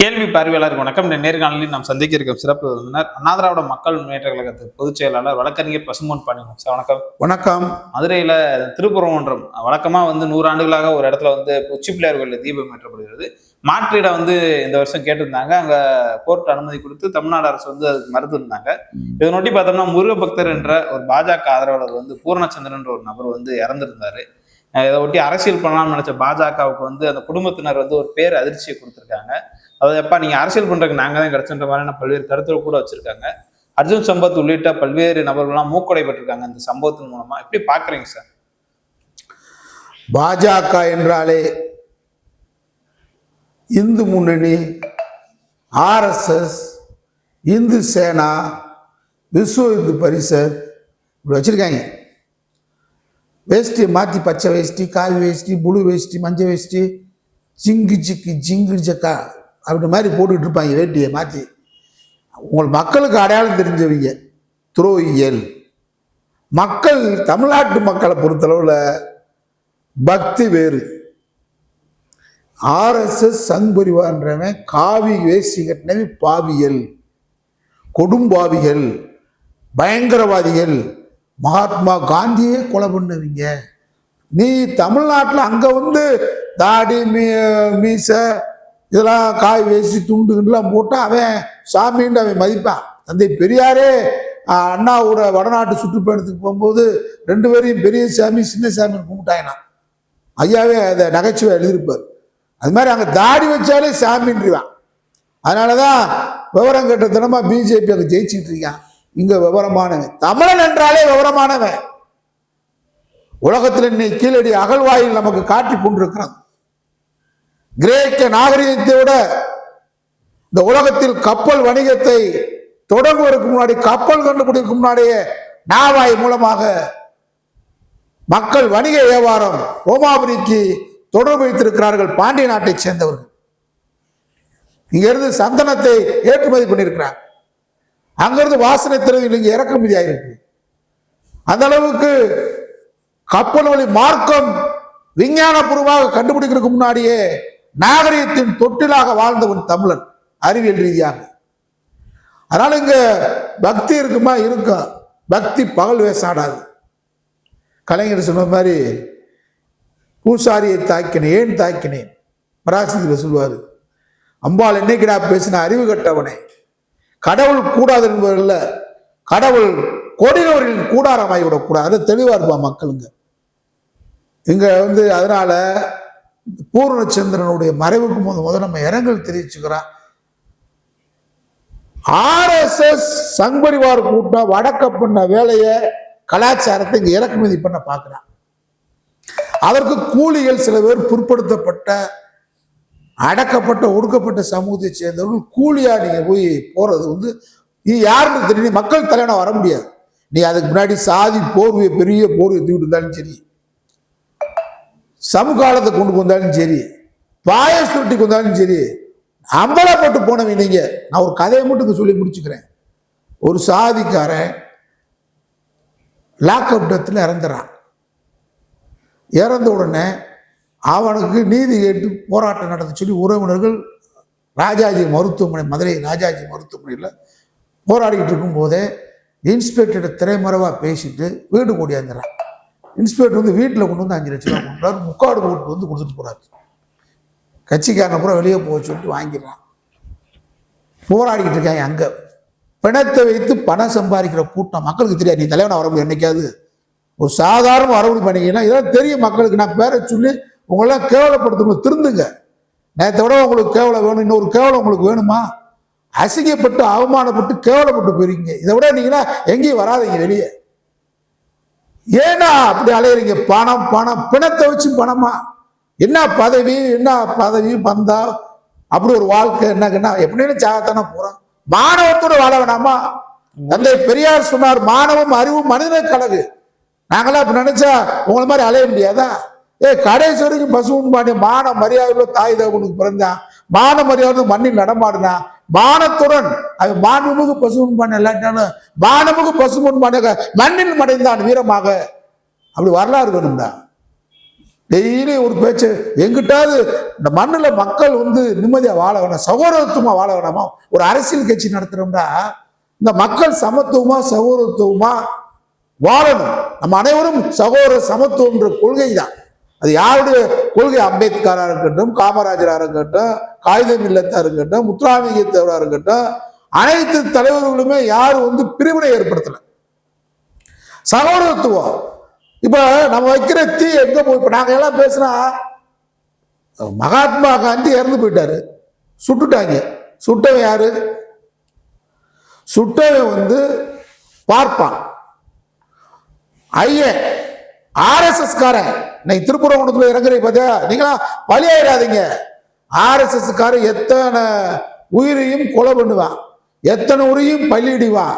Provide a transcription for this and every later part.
கேள்வி பார்வையாளருக்கு வணக்கம். இந்த நேர்காணலில் நாம் சந்திக்க இருக்கும் சிறப்பு விருந்தினர் அண்ணா திராவிட மக்கள் முன்னேற்ற கழகத்தின் பொதுச் செயலாளர் வழக்கறிஞர் பசும்பொன் பாண்டியன் சார். வணக்கம். வணக்கம். மதுரையில திருப்பரங்குன்றம் வழக்கமா 100 ஆண்டுகளாக ஒரு இடத்துல உச்சி பிள்ளையார் கோயிலில் தீபம் ஏற்றப்படுகிறது. மாற்றிட இந்த வருஷம் கேட்டிருந்தாங்க. அங்க கோர்ட் அனுமதி கொடுத்து தமிழ்நாடு அரசு அதுக்கு மறுத்து இருந்தாங்க. இதனொட்டி பார்த்தோம்னா முருக பக்தர் என்ற ஒரு பாஜக ஆதரவாளர் பூரணச்சந்திரன் ஒரு நபர் இறந்திருந்தாரு. இதை ஒட்டி அரசியல் பண்ணலாம்னு நினைச்ச பாஜகவுக்கு அந்த குடும்பத்தினர் ஒரு பேர் அதிர்ச்சியை கொடுத்திருக்காங்க. அதாவது எப்பா நீங்க அரசியல் பண்றதுக்கு நாங்க தான் கிடைச்சன்ற மாதிரியான பல்வேறு கருத்துக்கள் கூட வச்சிருக்காங்க. அர்ஜுன் சம்பத் உள்ளிட்ட பல்வேறு நபர்கள்லாம் மூக்கடைப்பட்டிருக்காங்க இந்த சம்பவத்தின் மூலமா. எப்படி பாக்குறீங்க சார்? பாஜக என்றாலே இந்து முன்னணி, RSS, இந்து சேனா, விஸ்வ இந்து பரிஷத் இப்படி வச்சிருக்காங்க. வேஷ்டி மாற்றி பச்சை வேஷ்டி, காவி வேஷ்டி, புழு வேஷ்டி, மஞ்சள் வேஷ்டி, ஜிங்கு ஜிக்கு ஜிங்கு ஜக்கா அப்படி மாதிரி போட்டுக்கிட்டு இருப்பாங்க வேட்டியை மாற்றி. உங்கள் மக்களுக்கு அடையாளம் தெரிஞ்சவங்க துரோகிகள். மக்கள் தமிழ்நாட்டு மக்களை பொறுத்தளவில் பக்தி வேறு. RSS சங் பரிவார்ன்றவன் காவி வேஷ்டி கட்டினவே பாவிகள், கொடும்பாவிகள், பயங்கரவாதிகள். மகாத்மா காந்தியே கொலை பண்ணவங்க. நீ தமிழ்நாட்டில் அங்கே தாடி மீச இதெல்லாம் காய் வேசி துண்டுலாம் போட்டால் அவன் சாமின்னு அவன் மதிப்பான். தந்தை பெரியாரே அண்ணாவோட வடநாட்டு சுற்றுப்பயணத்துக்கு போகும்போது 2 பேரையும் பெரிய சாமி சின்ன சாமின்னு கும்பிட்டாயினா. ஐயாவே அதை நகைச்சுவை எழுதியிருப்பார். அது மாதிரி அங்கே தாடி வச்சாலே சாமின்றான். அதனால தான் விவரம் கேட்ட தினமா பிஜேபி அங்கே ஜெயிச்சுட்டு இருக்கான். இங்க விவரமானவன் தமிழன் என்றாலே விவரமானவன். உலகத்தில் இன்னைக்கு கீழடி அகழ்வாயில் நமக்கு காட்டி கொண்டிருக்கிறான். கிரேக்க நாகரிகத்தை விட இந்த உலகத்தில் கப்பல் வணிகத்தை தொடங்குவதற்கு முன்னாடி, கப்பல் கண்டுபிடிக்கு முன்னாடியே நாவாய் மூலமாக மக்கள் வணிக வியாபாரம் ரோமாபுரிக்கு தொடர்பு வைத்திருக்கிறார்கள். பாண்டிய நாட்டை சேர்ந்தவர்கள் இங்கிருந்து சந்தனத்தை ஏற்றுமதி பண்ணியிருக்கிறார். அங்கிருந்து வாசனை திறவில் இங்கே இறக்குமதி ஆயிருக்கு. அந்த அளவுக்கு கப்பல் வழி மார்க்கம் விஞ்ஞானபூர்வமாக கண்டுபிடிக்கிறதுக்கு முன்னாடியே நாகரிகத்தின் தொட்டிலாக வாழ்ந்தவன் தமிழன் அறிவியல் ரீதியாக. அதனால இங்க பக்தி இருக்குமா? இருக்கும். பக்தி பகல் வேசாடாது. கலைஞர் சொன்ன மாதிரி பூசாரியை தாக்கினேன், ஏன் தாக்கினேன் பராசக்தியில் சொல்வாரு. அம்பாள் என்னைக்கிடா பேசின அறிவு கட்டவனே. கடவுள் கூடாது என்பதில்ல, கடவுள் கொடியவர்களின் கூடாரமாகி விடக்கூடாது. அது தெளிவா இருப்பா மக்களுங்க. இங்க அதனால பூரணச்சந்திரனுடைய மறைவுக்கு முதல் நம்ம இரங்கல் தெரிவிச்சுக்கிறோம். RSS சங் பரிவார் கூட்டம் வடக்க பண்ண வேலையை, கலாச்சாரத்தை இங்க இறக்குமதி பண்ண பார்க்கிறான். அதற்கு கூலிகள் சில பேர் பிற்படுத்தப்பட்ட, அடக்கப்பட்ட, ஒடுக்கப்பட்ட சமூகத்தை சேர்ந்தவர்கள் கூலியா நீங்க போய் போறது நீ யாருன்னு தெரியும். மக்கள் தலைவனா வர முடியாது. நீ அதுக்கு முன்னாடி சாதி போர்வையை, பெரிய போர்வை தூக்கிட்டு இருந்தாலும் சரி, சமகாலத்தை கொண்டு வந்தாலும் சரி, பாய சுட்டிக்கு வந்தாலும் சரி, அம்பலப்பட்டு போனவங்க நீங்க. நான் ஒரு கதையை மட்டும் சொல்லி முடிச்சுக்கிறேன். ஒரு சாதிக்காரன் லாக்அப் டெத்தில் இறந்துறான். இறந்த உடனே அவனுக்கு நீதி கேட்டு போராட்டம் நடத்த சொல்லி உறவினர்கள் ராஜாஜி மருத்துவமனை, மதுரை ராஜாஜி மருத்துவமனையில் போராடிக்கிட்டு இருக்கும் போதே இன்ஸ்பெக்டர் திரைமறைவாக பேசிட்டு வீடு கூடியாந்துறான். இன்ஸ்பெக்டர் வீட்டில் கொண்டு 5 லட்சம் ரூபா கொடுக்குறாரு. முக்காடு போட்டு கொடுத்துட்டு போறாரு. கட்சிக்காரனை பூரா வெளியே போக சொல்லிட்டு வாங்கிடுறான். போராடிக்கிட்டு இருக்காங்க. அங்கே பிணத்தை வைத்து பணம் சம்பாதிக்கிற கூட்டம் மக்களுக்கு தெரியாது. நீ தலைவனை வர முடியும் என்னைக்காவது ஒரு சாதாரண வரவழி பண்ணிங்கன்னா இதெல்லாம் தெரியும் மக்களுக்கு. நான் பேரை சொல்லி உங்களெல்லாம் கேவலப்படுத்தணும், திருந்துங்க. நேற்றை விட உங்களுக்கு கேவலம் வேணும், இன்னொரு கேவலம் உங்களுக்கு வேணுமா? அசிங்கப்பட்டு அவமானப்பட்டு கேவலப்பட்டு போயிருக்கீங்க. இதை விட நீங்கன்னா எங்கேயும் வராதிங்க வெளியே. ஏன்னா அப்படி அலையிறீங்க? பணம் பணம், பிணத்தை வச்சு பணமா? என்ன பதவி, என்ன பதவி பந்தா, அப்படி ஒரு வாழ்க்கை என்னன்னா எப்படின்னு சாகத்தானே போறோம். மாணவத்தோட வாழ வேணாமா? தந்தை பெரியார் சொன்னார், மாணவம் அறிவும் மனித கழகு. நாங்களாம் அப்படி நினைச்சா உங்களை மாதிரி அலைய முடியாதா? கடைசி வரைக்கும் பசுமன் பாண்டிய மான மரியாதை தாய் தகவனுக்கு பிறந்தான். மான மரியாதை மண்ணில் நடமாடுனா மானத்துடன் அது மாண்புமிகு பசுமன் பாண்டிய இல்லாட்டாலும் மானமிகு பசுமன் பாண்டிய மண்ணில் மடைந்தான் வீரமாக. அப்படி வரலாறு வேணும்டா. டெய்லி ஒரு பேச்சு. எங்கிட்டாவது இந்த மண்ணில் மக்கள் வந்து நிம்மதியா வாழ வேணாம், சகோதரத்துவமா வாழ வேணாமா? ஒரு அரசியல் கட்சி நடத்துறோம்னா இந்த மக்கள் சமத்துவமா சகோதரத்துவமா வாழணும். நம்ம அனைவரும் சகோதர சமத்துவம்ன்ற கொள்கை தான். அது யாருடைய கொள்கை? அம்பேத்கரா இருக்கட்டும், காமராஜரா இருக்கட்டும், காகிதம் இல்லத்தா இருக்கட்டும், முத்துராமலிங்கத்தேவரா இருக்கட்டும், அனைத்து தலைவர்களுமே யாரும் வந்து பிரிவினை ஏற்படுத்தல, சகோதரத்துவம். இப்ப நம்ம வைக்கிற தீ எங்க போய், இப்ப நாங்க எல்லாம் பேசுனா மகாத்மா காந்தி இறந்து போயிட்டாரு, சுட்டுட்டாங்க. சுட்டவன் யாரு? சுட்டவன் வந்து பார்ப்பான் ஐயன், RSS காரன். இன்னைக்கு திருப்புறங்குன்றத்துல இறங்குறீங்க பார்த்தா, நீங்களா பலியாயிடாதீங்க. RSS காரன் எத்தனை உயிரையும் கொலை பண்ணுவான், எத்தனை உயிரையும் பள்ளியிடுவான்.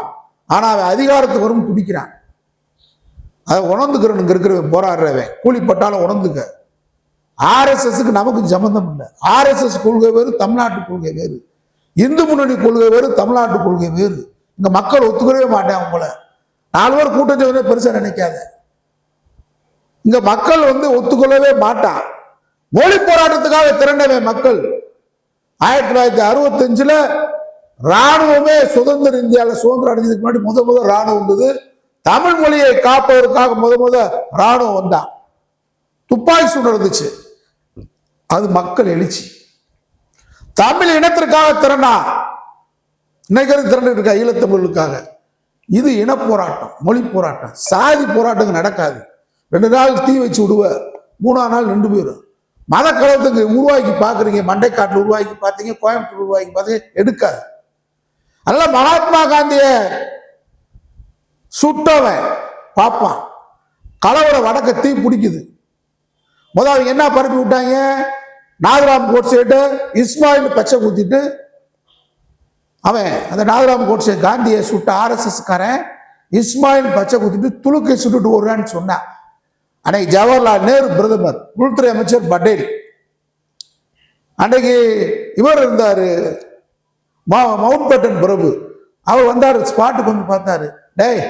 ஆனா அவன் அதிகாரத்துக்கு வரும் துடிக்கிறான். அதை உணர்ந்துக்கிறவனுங்க இருக்கிறவன், போராடுறவன் கூலிப்பட்டாலும் உணர்ந்துக்க. RSSக்கு நமக்கு சம்பந்தம் இல்லை. RSS கொள்கை வேறு, தமிழ்நாட்டு கொள்கை வேறு. இந்து முன்னணி கொள்கை வேறு, தமிழ்நாட்டு கொள்கை வேறு. இங்க மக்கள் ஒத்துக்கவே மாட்டேன். அவங்கள 4 பேர் கூட்டம் செய்வதே பெருசா நினைக்காத. இங்க மக்கள் வந்து ஒத்துக்கொள்ளவே மாட்டான். மொழி போராட்டத்துக்காக திரண்டவன் மக்கள். 1965 ராணுவமே சுதந்திர இந்தியாவில் சுதந்திரம் அடைஞ்சதுக்கு முன்னாடி முதல் ராணுவம் வந்தது. தமிழ் மொழியை காப்பதற்காக முத ராணுவம் வந்தான். துப்பாக்கி சூடு இருந்துச்சு. அது மக்கள் எழுச்சி. தமிழ் இனத்திற்காக திரண்டா. இன்னைக்கு திரண்டு இருக்கா ஈழத்தமிழுக்காக. இது இன போராட்டம், மொழி போராட்டம். சாதி போராட்டம் நடக்காது. 2 நாள் தீ வச்சு விடுவ, 3ஆம் நாள் நின்று போயிடும். மத கலவரத்துக்கு உருவாக்கி பாக்குறீங்க, மண்டைக்காட்டில் உருவாக்கி பார்த்தீங்க, கோயம்புத்தூர் உருவாக்கி பார்த்தீங்க, எடுக்காது. அதனால மகாத்மா காந்திய சுட்டவன் பார்ப்பான். கலவர வடக்க தீ பிடிக்குது. முதல்ல என்ன பரப்பி விட்டாங்க? நாகராம் கோட்சேட்டு இஸ்மாயில் பச்சை குத்திட்டு, அவன் அந்த நாகராம் கோட்சே காந்தியை சுட்ட RSS காரன் இஸ்மாயில் பச்சை குத்திட்டு துளுக்கை சுட்டுட்டு வருவான்னு சொன்னான். அன்னைக்கு ஜவஹர்லால் நேரு பிரதமர், உள்துறை அமைச்சர் பட்டேல், அன்னைக்கு இவர் இருந்தாரு மவுண்ட் பேட்டன் பிரபு, அவர் வந்தாரு, ஸ்பாட்டுக்கு வந்து பார்த்தாரு. டேய்,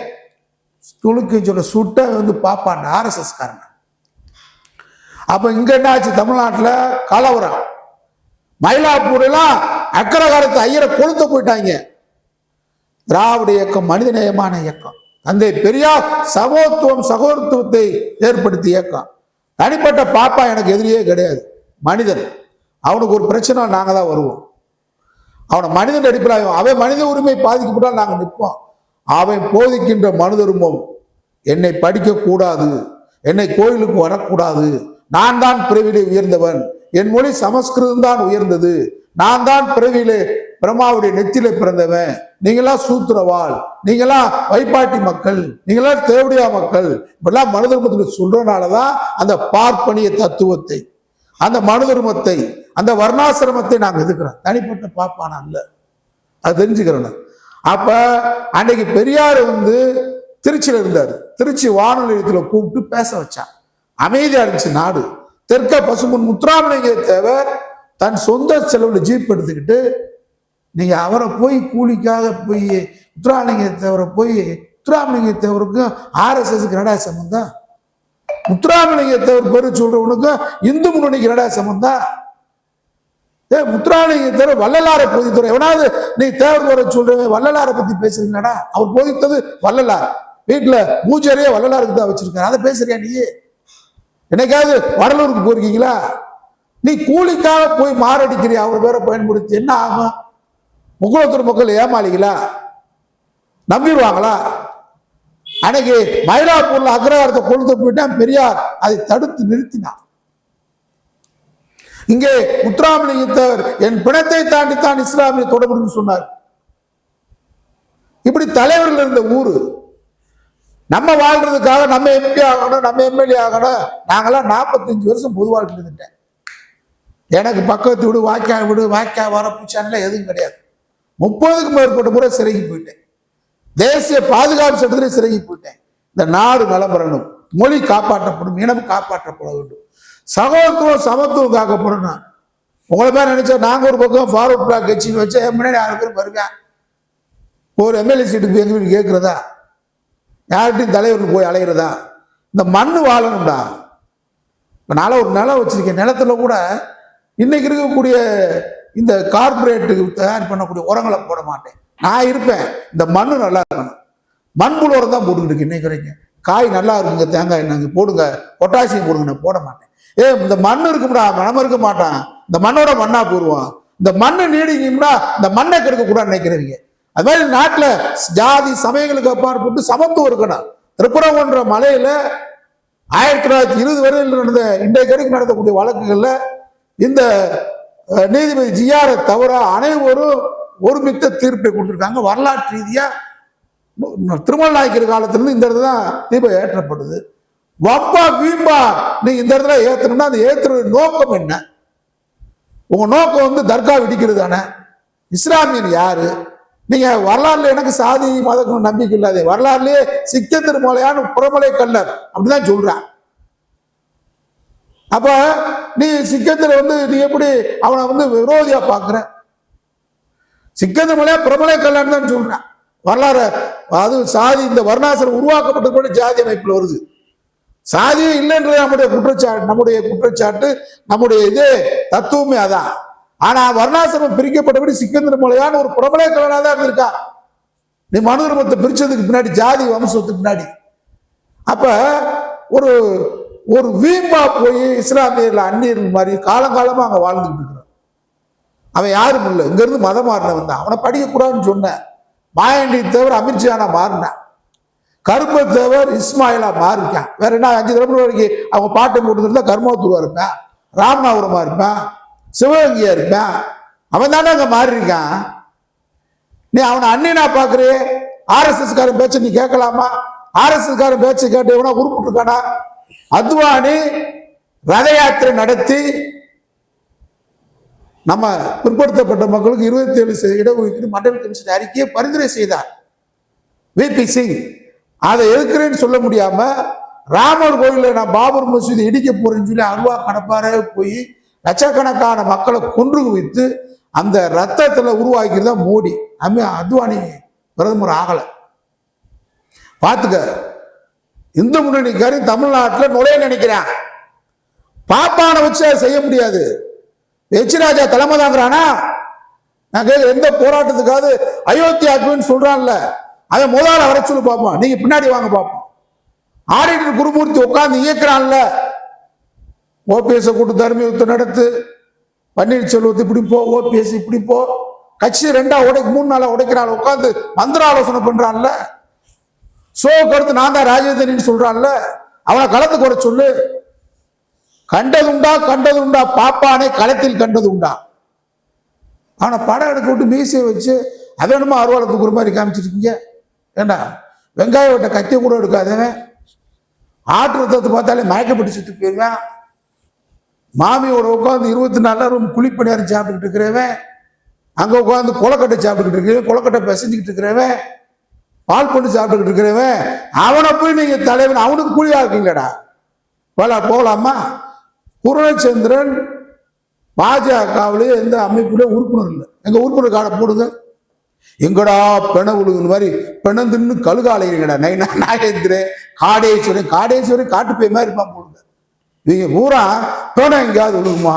துளுக்கை சொல்ல சுட்ட வந்து பாப்பான் RSS காரன். அப்ப இங்க என்ன ஆச்சு? தமிழ்நாட்டில் கலவரம். மயிலாப்பூர்லாம் அக்கரகாரத்து ஐயரை கொளுத்த போயிட்டாங்க. திராவிட இயக்கம் மனிதநேயமான இயக்கம். தந்தை பெரியார் சமத்துவம் சகோதரத்துவத்தை ஏற்படுத்திய இயக்கம். தனிப்பட்ட பாப்பா எனக்கு எதிரியே கிடையாது. மனிதன், அவனுக்கு ஒரு பிரச்சனை நாங்க தான் வருவோம். அவனை மனிதன் அடிப்படையில், அவன் மனித உரிமை பாதிக்கப்பட்டால் நாங்கள் நிற்போம். அவன் போதிக்கின்ற மனு தர்மம், என்னை படிக்க கூடாது, என்னை கோயிலுக்கு வரக்கூடாது, நான் தான் பிறவிலே உயர்ந்தவன், என் மொழி சமஸ்கிருதம் தான் உயர்ந்தது, நான் தான் பிறவிலே பிரம்மாவுடைய நெத்தியில பிறந்தவன், நீங்களாம் சூத்திரவாள், நீங்களாம் வைப்பாட்டி மக்கள், நீங்களாம் தேவடியா மக்கள், இப்பெல்லாம் மனு தர்மத்தில் சொல்றதுனாலதான் அந்த பார்ப்பனிய தத்துவத்தை, அந்த மனு தர்மத்தை, அந்த வர்ணாசிரமத்தை நாங்கள் எதுக்குறோம். தனிப்பட்ட பாப்பான அல்ல, அது தெரிஞ்சுக்கிறோம். அப்ப அன்னைக்கு பெரியார் வந்து திருச்சியில இருந்தாரு. திருச்சி வானொலி நிலையத்தில் கூப்பிட்டு பேச வச்சான். அமைதியா இருந்துச்சு நாடு. தெற்க பசுமன் முத்துராமலிங்க தேவர் தன் சொந்த செலவுல ஜீப் எடுத்துக்கிட்டு, நீங்க அவரை போய் கூலிக்காக போய் முத்துராமலிங்க தேவரை போய், முத்துராமலிங்க தேவருக்கும் RSSக்கு என்னடா சம்பந்தம்? முத்துராமலிங்க தேவர் பேரு சொல்றவனுக்கும் இந்து முன்னணிக்கு என்னடா சம்பந்தம்? முத்துராமலிங்க தேவர் வள்ளலாரை போதித்தவர். எவனாவது நீ தேவர் பேரை சொல்றவன் வள்ளலாரை பத்தி பேசுறீங்கடா? அவர் போதித்தது வள்ளலார். வீட்டுல பூஜையே வள்ளலாருக்கு தான் வச்சிருக்காரு. அதை பேசுறியா நீ? என்னைக்காவது வடலூருக்கு போயிருக்கீங்களா? நீ கூலிக்காக போய் மாரடிக்கிறியா? அவர் பேரை பயன்படுத்தி என்ன ஆகும்? முக்குளத்தூர் மக்கள் ஏமாளிகளா? நம்பிடுவாங்களா? அன்னைக்கு மயிலாப்பூர்ல அக்ரஹாரத்தை கொளுத்த போயிட்டான் பெரியார். அதை தடுத்து நிறுத்தினார். இங்கே முத்துராமலிங்கத்தவர் என் பிணத்தை தாண்டித்தான் இஸ்லாமிய தொடர்புன்னு சொன்னார். இப்படி தலைவர்கள் இருந்த ஊரு. நம்ம வாழ்றதுக்காக நம்ம MP ஆகணும், நம்ம MLA ஆகணும். நாங்களாம் 45 வருஷம் பொது வாழ்க்கை இருந்துட்டேன். எனக்கு பக்கத்து வீடு, வாய்க்கால் வீடு, வாய்க்கால் வரப்புச்சானெல்லாம் எதுவும் கிடையாது. 30க்கும் மேற்பட்ட முறை சிறைக்கு போயிட்டேன். தேசிய பாதுகாப்பு சட்டத்திலே சிறைக்கு போயிட்டேன். இந்த நாடு நலம் பெறணும், மொழி காப்பாற்றப்படும், இனம் காப்பாற்றப்பட வேண்டும், சகோதரத்துவம் சமத்துவம் காக்கப்படணும். உங்களை பேர் நினைச்சா நாங்க ஒரு பக்கம் ஃபார்வர்ட் பிளாக் கட்சின்னு வச்சா முன்னாடி 6 பேர் வருவேன். ஒரு MLA சீட்டுக்கு எங்க வீடு கேட்கிறதா? யார்கிட்டையும் தலைவர்கள் போய் அலைகிறதா? இந்த மண்ணு வாழணும்டா. இப்போ நான் ஒரு நிலம் வச்சிருக்கேன், நிலத்துல கூட இன்னைக்கு இருக்கக்கூடிய இந்த கார்பரேட்டுக்கு தயார் பண்ணக்கூடிய உரங்களை போட மாட்டேன். நான் இருப்பேன், இந்த மண்ணு நல்லா இருக்கணும், மண்புழு உரம் தான் போட்டுக்கிட்டு இருக்கு இன்னைக்கு வரைக்கும். காய் நல்லா இருக்குங்க, தேங்காய் என்னங்க போடுங்க, பொட்டாசியம் போடுங்க, நான் போட மாட்டேன். இந்த மண் இருக்கும்டா, மனம் இருக்க மாட்டான், இந்த மண்ணோட மண்ணா போடுவான். இந்த மண்ணு நீடிக்கும்டா, இந்த மண்ணை கெடுக்க கூட நினைக்கிறீங்க. அது மாதிரி நாட்டுல ஜாதி சமயங்களுக்கு அப்பாற்பட்டு சமத்துவம் இருக்கணும். திருப்பரங்குன்ற மலையில 1920 வரையில் நடந்த இன்றைக்கு வரைக்கும் நடத்தக்கூடிய வழக்குகள்ல இந்த நீதிபதி ஜிஆரை தவிர அனைவரும் ஒருமித்த தீர்ப்பை கொடுத்திருக்காங்க. வரலாற்று ரீதியா திருமல் நாயக்கர் காலத்திலிருந்து இந்த இடத்துல தான் தீபம் ஏற்றப்படுது. வம்பா வீம்பா நீங்க இந்த இடத்துல ஏத்தணும்னா அந்த ஏற்றுற நோக்கம் என்ன? உங்க நோக்கம் வந்து தர்கா வெடிக்கிறது தானே. இஸ்லாமியன் யாரு? நீங்க வரலாறுல எனக்கு சாதி மதம் நம்பிக்கை இல்லாத வரலாறுலயே சிக்க திருமலையான புறமலை கல்லர் அப்படிதான் சொல்றான். அப்ப நீ சிக்கத்துல வந்து நீ எப்படி அவனை வந்து விரோதியா பாக்குற? சிக்கந்தர் மலையா புறமலை கல்லர் தான் சொல்றான். வரலாறு அது சாதி இந்த வர்ணாசிரம் உருவாக்கப்பட்ட ஜாதி அமைப்புல வருது. சாதியே இல்லைன்றது நம்முடைய குற்றச்சாட்டு நம்முடைய இது தத்துவமே அதான். ஆனா வர்ணாசிரமம் பிரிக்கப்பட்டபடி சிக்கந்தர் மலையான ஒரு புறமலை கல்லனா தான் இருந்திருக்கா. நீ மனு தர்மத்தை பிரிச்சதுக்கு பின்னாடி ஜாதி வம்சத்துக்கு பின்னாடி அப்ப ஒரு ஒரு வீம்பா போய் இஸ்லாமியர்கள் அந்நியர்கள் மாதிரி காலங்காலமா அங்க வாழ்ந்துட்டு இருக்கிறான். அவன் யாரும் இல்லை, இங்க இருந்து மதம் மாறினவன் தான். அவனை படிக்கக்கூடாதுன்னு சொன்ன மாயாண்டி தேவர் அமித்ஷானா மாறினான், கருப்ப தேவர் இஸ்மாயிலா மாறிருக்கான். வேற என்ன 5 தலைமுறை வரைக்கும் அவங்க பாட்டை போட்டு கர்மாத்தூரா இருப்பான், ராமநாதபுரமா இருப்பான், சிவகங்கையா இருப்பான். அவன் தானே அங்க மாறி இருக்கான். நீ அவனை அண்ணினா பாக்குறியே. RSS காரன் பேச்ச நீ கேட்கலாமா? RSS காரன் பேச்சை கேட்டு எவனா உருப்பிட்டு இருக்கானா? அத்வானி ரத யாத்திரை நடத்தி நம்ம பிற்படுத்தப்பட்ட மக்களுக்கு 27% இடஒதுக்கீடு மண்டல கமிஷன் அறிக்கையை பரிந்துரை செய்தார். VP சிங் அதை எதுக்குறேன்னு சொல்ல முடியாம ராமர் கோயில நான் பாபர் மசூதி இடிக்க போறேன்னு சொல்லி அருவா கடப்பார போய் லட்சக்கணக்கான மக்களை கொன்று குவித்து அந்த ரத்தத்துல உருவாக்கிறதா மோடி. அத்வானி பிரதமர் ஆகல. பாத்துக்க, இந்து முன்னணிக்காரி தமிழ்நாட்டில் நுழைய நினைக்கிறான். பாப்பான வச்சு அதை செய்ய முடியாது. எச் ராஜா தலைமை தாங்கிறானா? நான் கேட்க எந்த போராட்டத்துக்காவது அயோத்தியாக்குன்னு சொல்றான்ல, அதை முதல்ல வர சொல்லி பார்ப்போம். நீங்க பின்னாடி வாங்க பார்ப்போம். ஆடிட்டர் குருமூர்த்தி உட்கார்ந்து இயக்குறான்ல, OPS கூட்டு தர்ம யுத்தம் நடத்து, பன்னீர்செல்வத்தை இப்படி போ, OPS இப்படி போ, கட்சி 3 நாளா உடைக்கிறான், உட்கார்ந்து மந்திர ஆலோசனை பண்றான்ல, கருத்து நான் தான் ராஜேந்திரன் சொல்றான்ல, அவனை களத்துக்கு வர சொல்லு. கண்டது உண்டா பாப்பானை களத்தில் கண்டது உண்டா. அவனை படம் எடுக்க விட்டு மீசையை வச்சு அதனுமா அருவாளத்துக்கு ஒரு மாதிரி காமிச்சிருக்கீங்க. ஏண்டா வெங்காய வெட்ட கத்திய கூட எடுக்காதவன், ஆட்டு ரத்தத்தை பார்த்தாலே மயக்கப்பட்டு சுத்தி போயிருவேன், மாமியோட உட்காந்து 24 நேரம் குழிப்பணியாரம் சாப்பிட்டுக்கிட்டு இருக்கிறவன், அங்க உட்காந்து கொலக்கட்டை சாப்பிட்டுக்கிட்டு இருக்கிறவன், கொலக்கட்டை பிசைஞ்சுக்கிட்டு இருக்கிறவன், பால் பண்ணி சாப்பிட்டுக்கிட்டு இருக்கிறவன், அவனை போய் நீங்க தலைவன் அவனுக்கு கூலியா இருக்கீங்களடா. போகலாமா? பூர்ணச்சந்திரன் பாஜகவிலேயே எந்த அமைப்புல உறுப்பினர் இல்லை. எங்க உறுப்பினர் கார்டை போடுங்க. எங்கடா பெண உழுகுற மாதிரி பெணந்துன்னு கழுகாலைங்கடா. நாகேந்திரன் காடேஸ்வரன் காட்டுப்பை மாதிரி இருப்பான் போடுங்க. நீங்க பூரா பேனை எங்கேயாவது விழுகுமா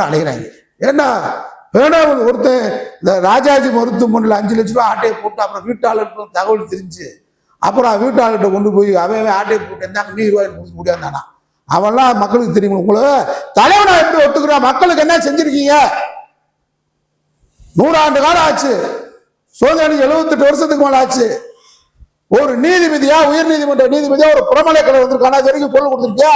அலைகிறாங்க. ஏன்னா பேனை ஒருத்தன் இந்த ராஜாஜி மருத்துவமனையில் 5 லட்ச ரூபாய் ஆட்டையை போட்டு அப்புறம் வீட்டாளருக்கு தகவல் தெரிஞ்சு அப்புறம் வீட்டாளர்கிட்ட கொண்டு போய் அவன் ஆட்டையை போட்டு இருந்தாங்க 100 ரூபாய் கொடுக்க முடியாதானா? அவன்லாம் மக்களுக்கு தெரியும். உங்களை தலைவனா எப்படி ஒத்துக்கிறான்? மக்களுக்கு என்ன செஞ்சிருக்கீங்க? 100 ஆண்டு காலம் ஆச்சு. சோதனை 78 வருஷத்துக்கு மேல ஆச்சு. ஒரு நீதிபதியா, உயர் நீதிமன்ற நீதிபதியா ஒரு புறமலை கலை வந்திருக்கானா? இது வரைக்கும் பொருள் கொடுத்துருக்கியா?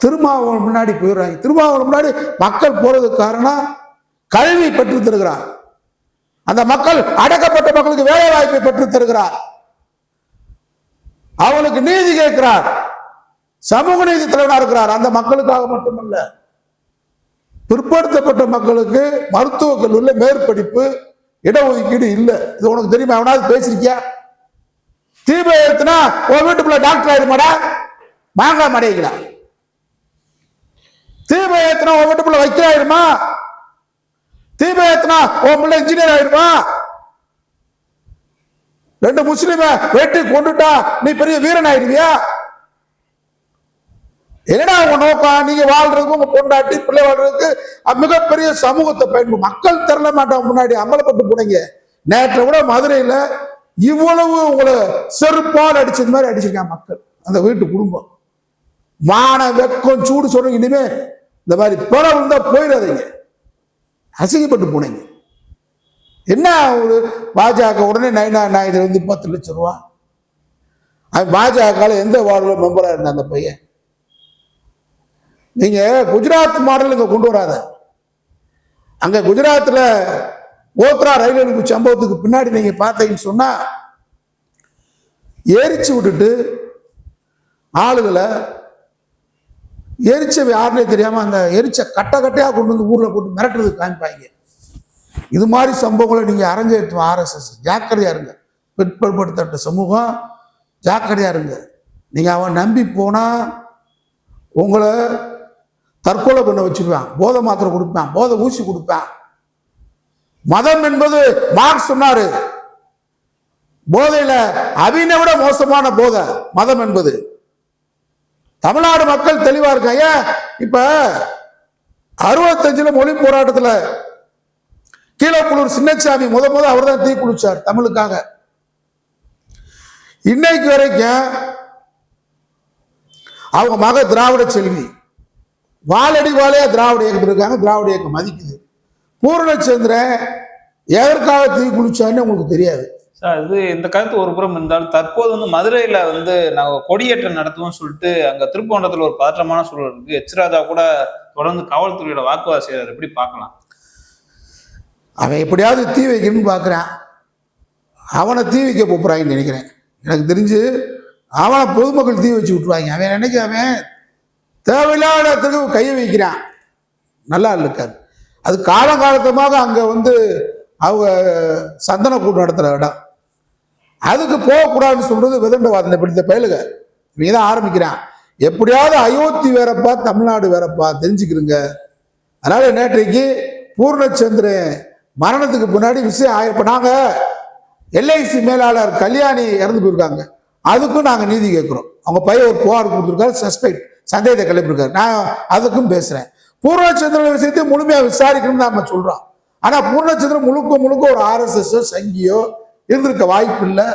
திருமாவளவன் முன்னாடி போயிடுறாங்க. திருமாவளவன் முன்னாடி மக்கள் போறதுக்கு காரணம் கல்வி பெற்று தருகிறார். அந்த மக்கள் அடக்கப்பட்ட மக்களுக்கு வேலை வாய்ப்பை பெற்று தருகிறார். அவனுக்கு நீதி கேட்கிறார். சமூக நீதி தலைவனா இருக்கிறார். அந்த மக்களுக்காக மட்டுமல்ல, பிற்படுத்தப்பட்ட மக்களுக்கு மருத்துவ கல்லூரியில் மேற்படிப்பு இடஒதுக்கீடு இல்லை. இது உனக்கு தெரியுமா? அவனாவது பேசிருக்கியா? தீப ஏத்துனா உன் வீட்டுக்குள்ள டாக்டர் ஆயிடுமாடா? மாங்காய் மடைகளா? தீப ஏத்துனா உன் வீட்டுக்குள்ள வைக்கிற ஆயிடுமா? தீப ஏத்துனா உன் பிள்ளை இன்ஜினியர் ஆயிடுமா? 2 முஸ்லிம வெட்டி கொண்டுட்டா நீ பெரிய வீரன் ஆயிடுவியா? என்னடா உங்க நோக்கம்? நீங்க வாழ்றதுக்கு, உங்க பொண்டாட்டி பிள்ளை வாழ்றதுக்கு மிகப்பெரிய சமூகத்தை பயன்படும். மக்கள் திரள மாட்டாங்க, முன்னாடி அமலப்பட்டு போனீங்க. நேற்றை விட மதுரையில இவ்வளவு உங்களை செருப்பால் அடிச்சது மாதிரி அடிச்சிருக்காங்க மக்கள், அந்த வீட்டு குடும்பம். மான வெக்கம் சூடு சொல்றீங்க. இனிமே இந்த மாதிரி பிறகு இருந்தா போயிடாதீங்க, அசிங்கப்பட்டு போனீங்க. என்ன ஒரு பாஜக உடனே நைனா நாயுடு வந்து 10 லட்சம் ரூபா. பாஜக எந்த வார்டுல மெம்பரா இருந்த அந்த பையன். நீங்க குஜராத் மாடல் இங்க கொண்டு வராத. அங்க குஜராத்ல ஓத்ரா ரயில் இணைப்பு சம்பவத்துக்கு பின்னாடி நீங்க பார்த்தீங்கன்னு சொன்னா, எரிச்சு விட்டுட்டு ஆளுகளை எரிச்ச யாருன்னே தெரியாம அந்த எரிச்ச கட்ட கட்டையா கொண்டு வந்து ஊர்ல போட்டு மிரட்டுறதுக்கு காமிப்பாங்க. இது மாதிரி சம்பவங்களை நீங்க அரங்கேற்றும் RSS ஜாக்கிரதையா இருங்க. பிற்படுத்தப்பட்ட சமூகம் ஜாக்கிரதையா இருங்க. நீங்க அவன் நம்பி போனா உங்களை தற்கொலை பண்ண வச்சிருவான், போதை மாத்திரை கொடுப்பான், போதை ஊசி கொடுப்பான். மதம் என்பது மார்க்ஸ் சொன்னாரு, போதையில அவினை விட மோசமான போதை மதம் என்பது. தமிழ்நாடு மக்கள் தெளிவா இருக்காங்க. இப்ப 65 மொழி போராட்டத்துல கீழப்புலூர் சின்னசாமி முத அவர் தான் தீ குளிச்சார் தமிழுக்காக. இன்னைக்கு வரைக்கும் அவங்க மக திராவிட செல்வி வாழடி வாழையா திராவிட இயக்கம் இருக்காங்க, திராவிட இயக்கம் மதிக்குது. பூர்ணச்சந்திரன் எதற்காக தீ குளிச்சான்னு உங்களுக்கு தெரியாது சார். இது இந்த கருத்து ஒரு புறம் இருந்தாலும், தற்போது வந்து மதுரையில வந்து நாங்கள் கொடியேற்றம் நடத்துவோம் சொல்லிட்டு அங்க திருப்பவனத்துல ஒரு பதற்றமான சூழல் இருக்கு. ராஜா கூட தொடர்ந்து காவல்துறையோட வாக்குவாதம் செய்யறாரு, எப்படி பார்க்கலாம்? அவன் எப்படியாவது தீ வைக்கணும்னு பார்க்குறான். அவனை தீ வைக்க போறாங்கன்னு நினைக்கிறேன். எனக்கு தெரிஞ்சு அவனை பொதுமக்கள் தீ வச்சு விட்டுருவாங்க. அவன் நினைக்க அவன் தேவையில்லாத இடத்துக்கு கையை வைக்கிறான், நல்லா இருக்காது. அது காலகாலத்தமாக அங்க வந்து அவங்க சந்தன கூட்டம் நடத்துற இடம், அதுக்கு போகக்கூடாதுன்னு சொல்றது விதண்டவாதனை பிடித்த பயலுக. இவங்க தான் ஆரம்பிக்கிறான். எப்படியாவது அயோத்தி வேறப்பா, தமிழ்நாடு வேறப்பா, தெரிஞ்சுக்கிறங்க. அதனால நேற்றைக்கு பூர்ணச்சந்திரன் மரணத்துக்கு பின்னாடி விஷயம் ஆயிருப்ப நாங்க LIC மேலாளர் கல்யாணி இறந்து போயிருக்காங்க, அதுக்கும் நாங்க நீதி கேட்கிறோம். அவங்க பையன் ஒரு புகார் கொடுத்துருக்காரு, சஸ்பெக்ட் சந்தேகத்தை கிளப்பிருக்காரு. நான் அதுக்கும் பேசுறேன். பூர்ணச்சந்திரன் விஷயத்தை முழுமையா விசாரிக்கணும்னு நாம சொல்றோம். ஆனா பூர்ணச்சந்திரன் முழுக்க முழுக்க ஒரு RSS சங்கியோ இருந்திருக்க வாய்ப்பு இல்லை.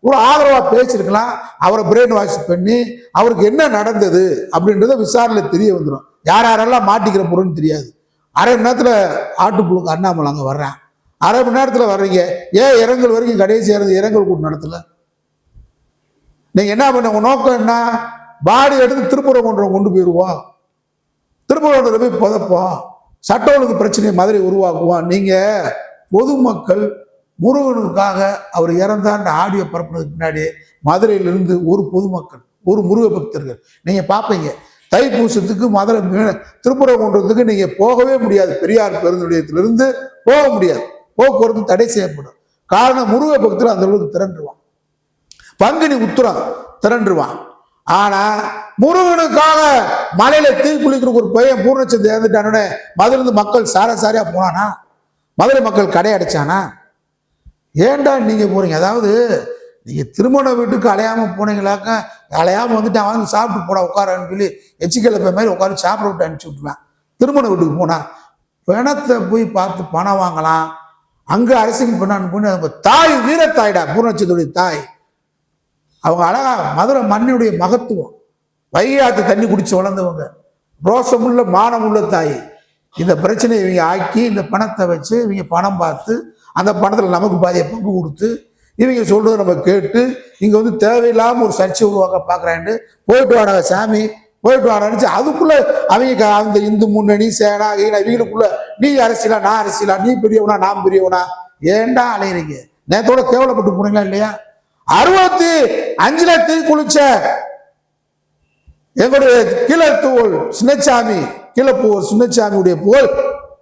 ஒரு ஆதரவா பேசிருக்கலாம். அவரை பிரெயின் வாஷ் பண்ணி அவருக்கு என்ன நடந்தது அப்படின்றத விசாரணை தெரிய வந்துடும். யார் யாரெல்லாம் மாட்டிக்கிற பொருள்னு தெரியாது. அரை மணி நேரத்துல ஆட்டுப்புழுக்கு அண்ணாமலை அங்க வர்றேன், அரை மணி நேரத்துல வர்றீங்க, ஏன் இரங்கல் வரைக்கும் கடைசி இரங்கல் கூட்டம் நடத்தல? நீங்க என்ன பண்ண, உங்க நோக்கம் என்ன? பாடி எடுத்து திருப்பரங்குன்றம் கொண்டு போயிடுவோம், திருப்பரங்குன்றம் போய் புதைப்போம், சட்ட ஒழுங்கு பிரச்சனையை மதுரை உருவாக்குவோம். நீங்க பொதுமக்கள் முருகனுக்காக அவர் இறந்தான்ற ஆடியோ பரப்புனதுக்கு பின்னாடி மதுரையிலிருந்து ஒரு பொதுமக்கள், ஒரு முருக பக்தர்கள் நீங்க பார்ப்பீங்க. தைப்பூசத்துக்கு மதுரை திருப்பரங்குன்றத்துக்கு நீங்க போகவே முடியாது. பெரியார் பேருந்து நிலையத்திலிருந்து போக முடியாது, போக்குவரத்து தடை செய்யப்படும். காரணம், முருக பக்தர்கள் அந்த அளவுக்கு திரண்டுருவான், பங்குனி உத்திரம் திரண்டுருவான். ஆனா முருகனுக்காக மலையில தீ குளிக்கிற ஒரு பையன் பூர்ணச்சந்திரன் இறந்துட்டானே மதுரை மக்கள் சாரசாரியா போனானா? மதுரை மக்கள் கடை அடைச்சானா? ஏன்டா நீங்க போறீங்க? அதாவது நீங்க திருமண வீட்டுக்கு அலையாம போனீங்களாக்க, அலையாம வந்துட்டு அவன் சாப்பிட்டு போட உட்காரன்னு சொல்லி எச்சிக்கலப்ப மாதிரி உட்காந்து சாப்பிட விட்டு அனுப்பிச்சு விட்டுருவேன். திருமண வீட்டுக்கு போனா பிணத்தை போய் பார்த்து பணம் வாங்கலாம், அங்க அரசியல் பண்ணான்னு போய் அவங்க தாய் வீரத்தாயிடா பூர்ணச்சந்திரனுடைய தாய். அவங்க அழகா மதுரை மண்ணுடைய மகத்துவம், வைகாத்து தண்ணி குடிச்சு வளர்ந்தவங்க, ரோசமுள்ள மானமுள்ள தாய். இந்த பிரச்சனையை இவங்க ஆக்கி இந்த பணத்தை வச்சு இவங்க பணம் பார்த்து அந்த பணத்தில் நமக்கு பாதிய பங்கு கொடுத்து இவங்க சொல்றதை நம்ம கேட்டு இங்க வந்து தேவையில்லாம ஒரு சர்ச்சை உருவாக்க பாக்குறாண்டு போயிட்டு வாடா சாமி, போயிட்டு வாடான்னு அதுக்குள்ள அவங்க அந்த இந்து முன்னணி சேனா இவங்களுக்குள்ள நீ அரசியலா நான் அரசியலா, நீ பெரியவனா நான் பெரியவனா, ஏன்டா அலையிறீங்க? நேரத்தோட கேவலப்பட்டு போனீங்களா இல்லையா? 65 தீ குளிச்ச எங்களுடைய கீழத்தூவல் சின்னசாமி, கீழப்பூவல் சின்னசாமியுடைய புகழ்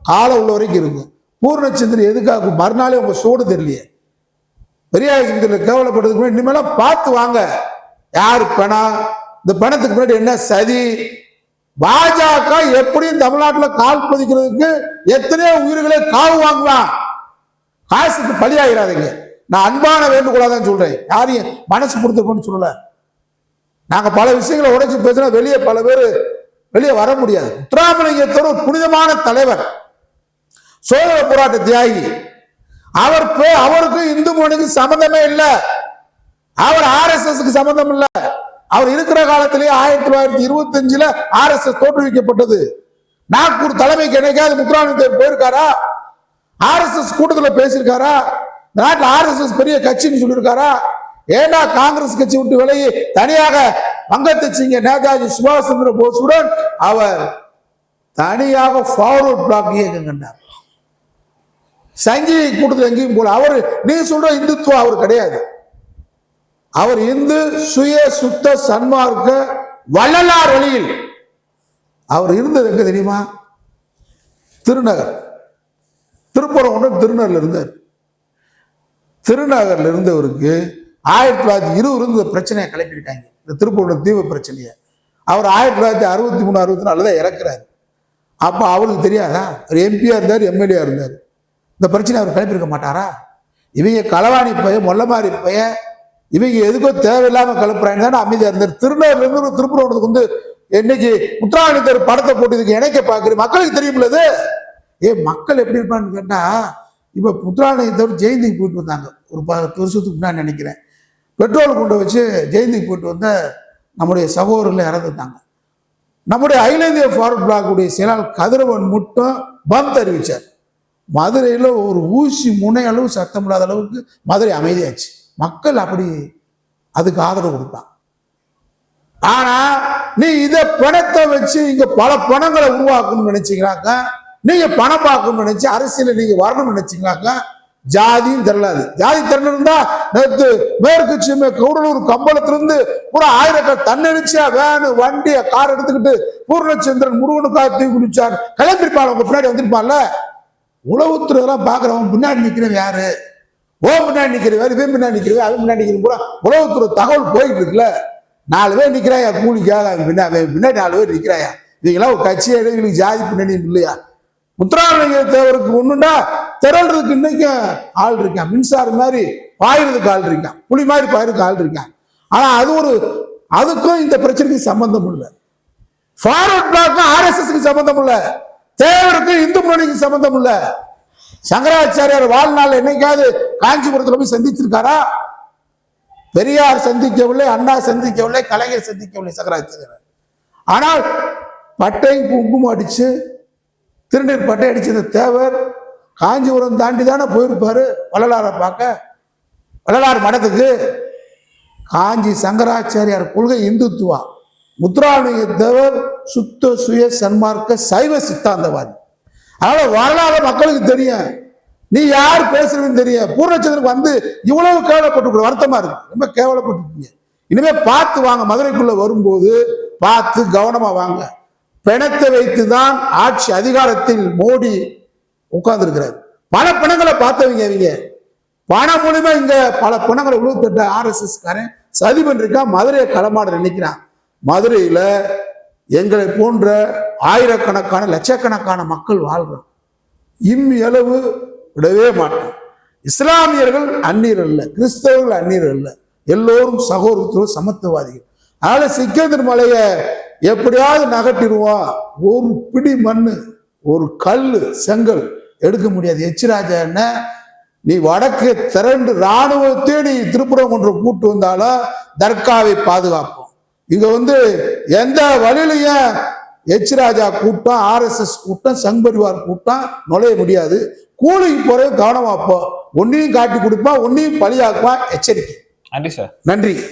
கால உள்ள வரைக்கும் இருக்கு. பூர்ணச்சந்திரன் எதுக்காக மறுநாளே உங்க சூடு தெரியலையே? பெரியார் கேவலப்பட்டதுக்கு இனிமேலாம் பார்த்து வாங்க. யாரு பணம், இந்த பணத்துக்கு முன்னாடி என்ன சதி? பாஜக எப்படியும் தமிழ்நாட்டில் கால் பதிக்கிறதுக்கு எத்தனையோ உயிர்களை காவு வாங்குவான். காசுக்கு பலியாகிறாதீங்க. நான் அன்பான வேண்டுகோளாதான் சொல்றேன், யாரையும் மனசு கொடுத்துருக்கோன்னு சொல்லல. நாங்க பல விஷயங்களை உடைச்சு பேசினா வெளியே பல பேர் வெளியே வர முடியாது. முத்துராமலிங்கத்தவர் ஒரு புனிதமான தலைவர், சுதந்திர போராட்ட தியாகி. அவருக்கும் இந்து மொழிக்கு சம்பந்தமே இல்லை. அவர் RSSக்கு சம்பந்தம் இல்லை. அவர் இருக்கிற காலத்திலேயே 1925 RSS தோற்றுவிக்கப்பட்டது. நாக்பூர் தலைமைக்கு என்னைக்காவது முத்துராமலிங்கத்தவர் போயிருக்காரா? RSS கூட்டத்தில் பேசியிருக்காரா? நாட்டில் RSS பெரிய கட்சின்னு சொல்லியிருக்காரா? ஏன்னா காங்கிரஸ் கட்சி விட்டு விலகி தனியாக வங்கத்தை சிங்க நேதாஜி சுபாஷ் சந்திர போஸுடன் அவர் தனியாக ஃபார்வர்ட் பிளாக் இயக்கம் கண்டார். சங்கிலி கூட்டத்தில் எங்கேயும் போல. அவர் நீ சொல்ற இந்துத்துவம் அவர் கிடையாது. அவர் இந்து சுய சுத்த சன்மார்க்க வள்ளலார் வழியில் அவர் இருந்தது எங்க தெரியுமா? திருநகர், திருப்பரங்குன்றம் திருநகர்ல இருந்தார். திருநகர்ல இருந்தவருக்கு 1920 இந்த பிரச்சனையை கிளப்பியிருக்காங்க, இந்த திருப்பூர் தீவு பிரச்சனையை. அவர் 1963 64 தான் இறக்குறாரு. அப்ப அவருக்கு தெரியாதா? அவர் எம்பியா இருந்தார், எம்எல்ஏ இருந்தார். இந்த பிரச்சனை அவர் கிளப்பியிருக்க மாட்டாரா? இவங்க களவாணி பைய மொல்லமாரி பைய இவங்க எதுக்கோ தேவையில்லாம கிளப்புறாங்க அமைதியா இருந்தார். திருநகர்ல இருந்து திருப்பூர் வந்து என்னைக்கு முத்துராமலிங்கத்தவர் படத்தை போட்டு இதுக்கு இணைக்க பாக்குறது மக்களுக்கு தெரியும்லது. மக்கள் எப்படி இருப்பான்னு கேட்டா, இப்ப முத்துராமலிங்கத்தவர் ஜெயந்திக்கு போயிட்டு வந்தாங்க ஒரு 10 வருஷத்துக்கு முன்னாடி நினைக்கிறேன். பெட்ரோல் குண்டை வச்சு ஜெயந்திக்கு போயிட்டு வந்த நம்முடைய சகோதரர்கள் இறந்துட்டாங்க. நம்முடைய அகில இந்திய ஃபார்வர்ட் பிளாக் உடைய செயலாளர் கதிரவன் மட்டும் பந்த் அறிவிச்சார். மதுரையில் ஒரு ஊசி முனை அளவு சத்தம் இல்லாத அளவுக்கு மதுரை அமைதியாச்சு. மக்கள் அப்படி அதுக்கு ஆதரவு கொடுப்பாங்க. ஆனா நீ இதை பணத்தை வச்சு இங்க பல பணங்களை உருவாக்கணும்னு நினைச்சீங்கன்னாக்க, நீங்க பணம் பார்க்கணும்னு நினைச்சு அரசியல நீங்க வரணும்னு நினைச்சீங்கன்னாக்க ஜாதியும் தெரியலாது. ஜாதி திரண்டிருந்தா நேற்று மேற்கு சீமை கூடலூர் கம்பளத்திலிருந்து பூரா ஆயிரக்கணக்கான தன்னெழுச்சியா வேனு வண்டிய கார் எடுத்துக்கிட்டு பூர்ணச்சந்திரன் முருகனுக்காக தூக்கி குளிச்சார் கிளம்பிருப்பாள். உங்க பின்னாடி வந்திருப்பான்ல. உளவுத்துறை எல்லாம் பாக்குறவன் பின்னாடி நிக்கிறவன் யாரு? ஓ பின்னாடி நிக்கிற வேறு, இவன் பின்னாடி நிக்கிறவன், அவன் பின்னாடி நிக்கிற பூரா உளவுத்துறை தகவல் போயிட்டு இருக்குல்ல. 4 பேர் நிக்கிறாயா கூலிக்காக, பின்னாடி 4 பேர் நிக்கிறாயா? இவங்கெல்லாம் ஒரு கட்சியா இவங்களுக்கு ஜாதி பின்னணி இல்லையா? முத்துராமலிங்கத்தேவருக்கு ஒண்ணுண்டா திரள்றதுக்கு இன்னைக்கும் ஆள் இருக்கான். மின்சாரம் மாதிரி பாயிறதுக்கு ஆள் இருக்கான், புலி மாதிரி பாயிறதுக்கு ஆள் இருக்கான். ஆனா அதுக்கும் இந்த பிரச்சனைக்கு சம்பந்தம் இல்லை. ஃபார்வர்ட் பிளாக்கும் RSSக்கு சம்பந்தம் இல்லை. தேவருக்கு இந்து முன்னணிக்கு சம்பந்தம் இல்லை. சங்கராச்சாரியார் வாழ்நாள் என்னைக்காவது காஞ்சிபுரத்துல போய் சந்திச்சிருக்காரா? பெரியார் சந்திக்கவில்லை, அண்ணா சந்திக்கவில்லை, கலைஞர் சந்திக்கவில்லை சங்கராச்சாரியார். ஆனால் பட்டையும் குங்குமம் அடிச்சு திருநீர் பட்டை அடிச்ச தேவர் காஞ்சிபுரம் தாண்டி தானே போயிருப்பாரு வள்ளலாரை பார்க்க, வள்ளலார் மடத்துக்கு. காஞ்சி சங்கராச்சாரியார் கொள்கை இந்துத்துவா, முத்துராமலிங்கத்தேவர் சுத்த சுய சன்மார்க்க சைவ சித்தாந்தவாதி. அதனால வரலாறு மக்களுக்கு தெரியும். நீ யார் பேசுறதுன்னு தெரியும். பூர்ணச்சந்திரனுக்கு வந்து இவ்வளவு கேவலப்பட்டு வருத்தமா இருக்கு, ரொம்ப கேவலப்பட்டு. இனிமே பார்த்து வாங்க, மதுரைக்குள்ள வரும்போது பார்த்து கவனமா வாங்க. பிணத்தை வைத்துதான் ஆட்சி அதிகாரத்தில் மோடி உட்கார்ந்து இருக்கிறார். பல பிணங்களை பார்த்தவங்க அவங்க. பணம் மூலியமா இங்க பல பிணங்களை 78 RSS காரன் சதி பண்ணிருக்கான். மதுரையை களமாட நினைக்கிறான். மதுரையில எங்களை போன்ற ஆயிரக்கணக்கான லட்சக்கணக்கான மக்கள் வாழ்றோம். இம்மளவு விடவே மாட்டோம். இஸ்லாமியர்கள் அந்நியர் அல்ல, கிறிஸ்தவர்கள் அந்நியர் அல்ல, எல்லோரும் சகோதரத்துவ சமத்துவவாதிகள். அதனால சிக்கந்தர் மலையை எப்படியாவது நகட்டிடுவோம். ஒரு பிடி மண்ணு, ஒரு கல்லு, செங்கல் எடுக்க முடியாது. எச்ராஜா என்ன, நீ வடக்கு திரண்டு இராணுவத்தை நீ திருப்பரங்குன்றம் கூட்டு வந்தாலும் தர்காவை பாதுகாப்போம். இங்க வந்து எந்த வழியிலையும் எச்ராஜா கூட்டம், RSS கூட்டம், சங்பரிவார் கூட்டம் நுழைய முடியாது. கூலிக்கு போறது கவனமாப்போம். ஒன்னையும் காட்டி கொடுப்பான், ஒன்னையும் பலியாக்குவான். எச்சரிக்கை. நன்றி சார். நன்றி.